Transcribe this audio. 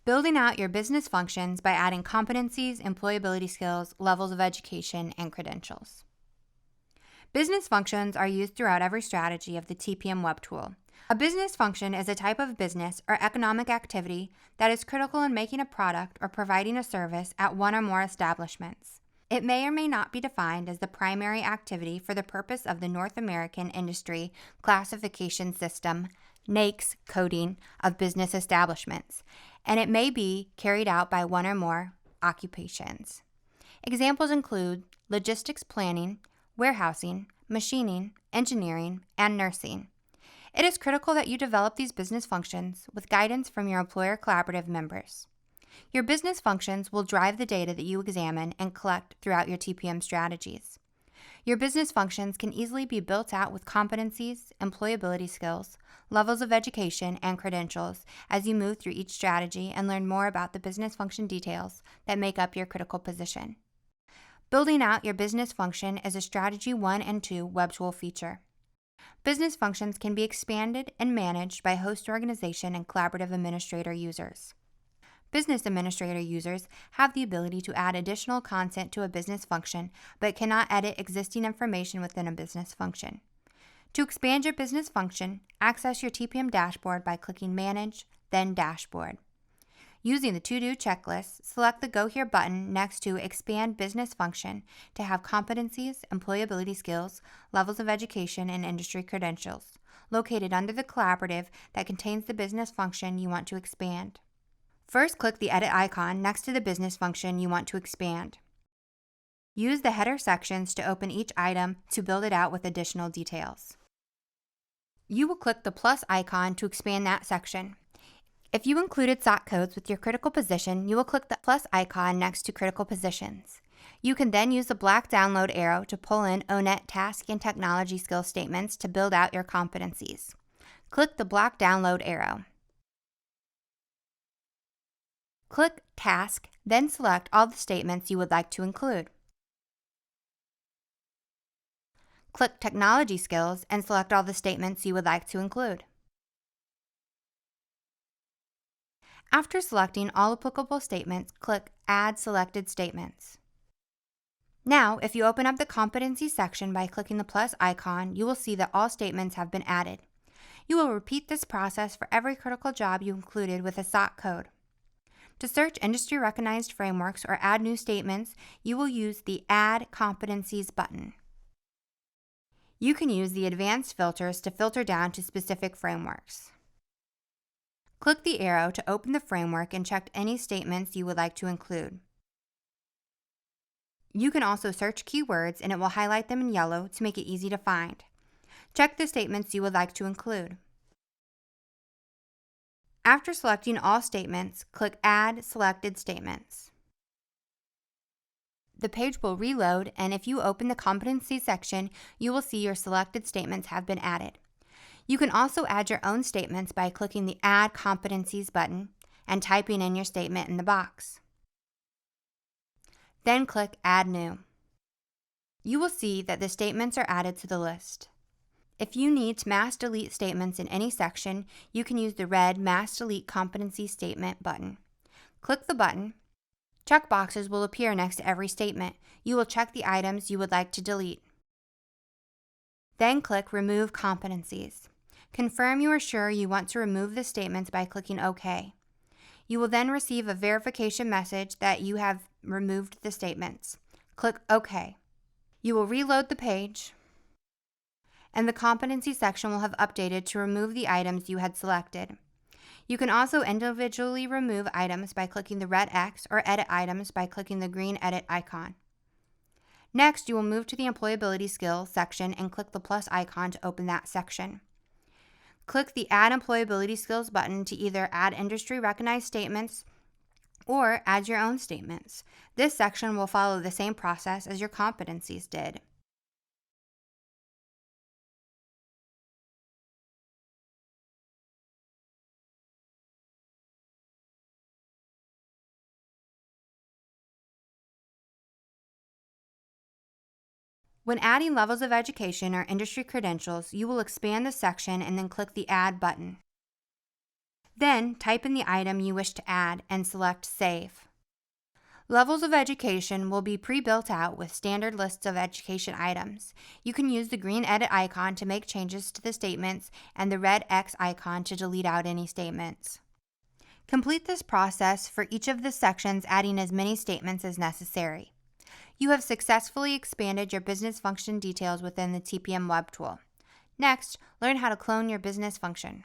Building out your business functions by adding competencies, employability skills, levels of education, and credentials. Business functions are used throughout every strategy of the TPM web tool. A business function is a type of business or economic activity that is critical in making a product or providing a service at one or more establishments. It may or may not be defined as the primary activity for the purpose of the North American Industry Classification System, NAICS coding of business establishments, and it may be carried out by one or more occupations. Examples include logistics planning, warehousing, machining, engineering, and nursing. It is critical that you develop these business functions with guidance from your employer collaborative members. Your business functions will drive the data that you examine and collect throughout your TPM strategies. Your business functions can easily be built out with competencies, employability skills, levels of education, and credentials as you move through each strategy and learn more about the business function details that make up your critical position. Building out your business function is a Strategy 1 and 2 web tool feature. Business functions can be expanded and managed by host organization and collaborative administrator users. Business administrator users have the ability to add additional content to a business function, but cannot edit existing information within a business function. To expand your business function, access your TPM dashboard by clicking Manage, then Dashboard. Using the To-Do checklist, select the Go Here button next to Expand Business Function to have competencies, employability skills, levels of education, and industry credentials, located under the collaborative that contains the business function you want to expand. First, click the Edit icon next to the business function you want to expand. Use the header sections to open each item to build it out with additional details. You will click the plus icon to expand that section. If you included SOC codes with your critical position, you will click the plus icon next to critical positions. You can then use the black download arrow to pull in ONET task and technology skill statements to build out your competencies. Click the black download arrow. Click Task, then select all the statements you would like to include. Click Technology Skills and select all the statements you would like to include. After selecting all applicable statements, click Add Selected Statements. Now, if you open up the Competency section by clicking the plus icon, you will see that all statements have been added. You will repeat this process for every critical job you included with a SOC code. To search industry-recognized frameworks or add new statements, you will use the Add Competencies button. You can use the advanced filters to filter down to specific frameworks. Click the arrow to open the framework and check any statements you would like to include. You can also search keywords and it will highlight them in yellow to make it easy to find. Check the statements you would like to include. After selecting all statements, click Add Selected Statements. The page will reload, and if you open the Competency section, you will see your selected statements have been added. You can also add your own statements by clicking the Add Competencies button and typing in your statement in the box. Then click Add New. You will see that the statements are added to the list. If you need to mass delete statements in any section, you can use the red Mass Delete Competency Statement button. Click the button. Checkboxes will appear next to every statement. You will check the items you would like to delete. Then click Remove Competencies. Confirm you are sure you want to remove the statements by clicking OK. You will then receive a verification message that you have removed the statements. Click OK. You will reload the page, and the competency section will have updated to remove the items you had selected. You can also individually remove items by clicking the red X or edit items by clicking the green edit icon. Next, you will move to the Employability Skills section and click the plus icon to open that section. Click the Add Employability Skills button to either add industry-recognized statements or add your own statements. This section will follow the same process as your competencies did. When adding levels of education or industry credentials, you will expand the section and then click the Add button. Then, type in the item you wish to add and select Save. Levels of education will be pre-built out with standard lists of education items. You can use the green edit icon to make changes to the statements and the red X icon to delete out any statements. Complete this process for each of the sections, adding as many statements as necessary. You have successfully expanded your business function details within the TPM web tool. Next, learn how to clone your business function.